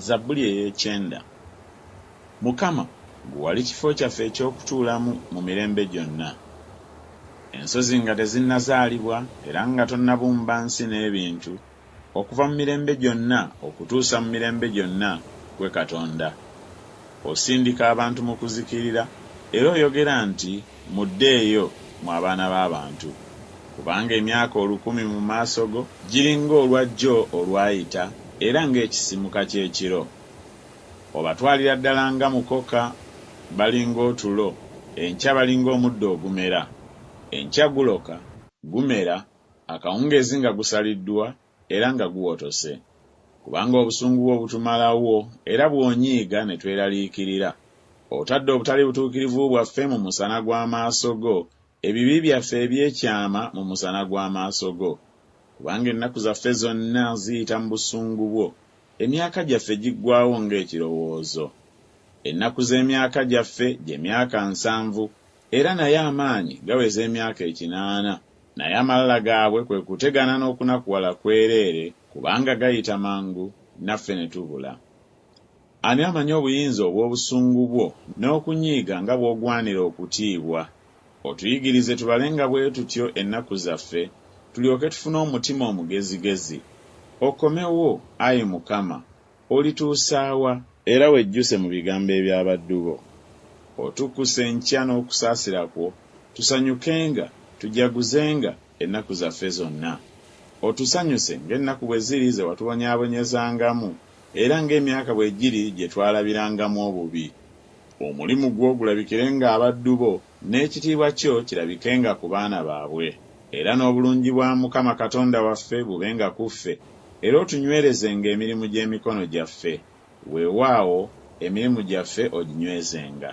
Zabbuli ey'ekyenda. Mukama, wali kifo kyaffe eky'okutuulamu mu mirembe gyonna. Ensozi nga tezinnazaalibwa era nga tonnabumba nsi n'ebintu, okuva mu mirembe gyonna okutuusa mu mirembe gyonna gwe Katonda. Osindika abantu mu kuzikirira era oyogera nti muddeeyo mu abaana b'abantu. Kubanga emyaka 1000 mu maaso go giri ng'olwa jjo olwayita era ng'ekisimuka ky'ekiro. Obatwalira ddala nga mukoka, balinga otulo, enkya balinga omuddo ogumera. Enkya guloka, gumera, akawungeezi nga gusaliddwa era nga guwotose. Kubanga obusungu bwo butumalawo era bw'onyiiga ne tweraliikirira. Otadde obutali butuukirivu bwaffe mu musana gw'amaaso go, ebibi byaffe eby'ekyama mu musana gw'amaaso go. Kubanga ennaku zaffe zonna ziyita mu busungu bwo, emyaka gyaffe giggwaawo ng'ekirowoozo. Ennaku z'emyaka gyaffe gye myaka 7, era naye amaanyi gaweza emyaka 8, naye amalala gaabwe kwe kutegana n'okunakuwala kwereere, kubanga gayita mangu, naffe ne tubula. Ani amanyi obuyinza obw'obusungu bwo n'okunyiiga nga bw'ogwanira okutiibwa? Otuyigirize tubalenga bwe tutyo ennaku zaffe, tulyoke tufune omutima omugezigezi. Okomewo, Ayi Mukama, olituusaawa era wejjuse mu bigambo eby'abaddu bo. Otukkuse enkya n'okusaasira kwo, tusanyukenga, tujaguzenga ennaku zaffe zonna. Otusanyuse ng'ennaku bwe ziri ze watubonyaabonyezangamu, era ng'emyaka bwe giri gye twalabirangamu obubi. Omulimu gwo gulabikirenga abaddu bo, n'ekitiibwa kyo kirabikenga ku baana baabwe. Era n'obulungi bwa Mukama Katonda waffe bubenga ku ffe, era otunywerezenga emirimu gy'emikono gyaffe. Weewaawo emirimu gyaffe oginywezenga.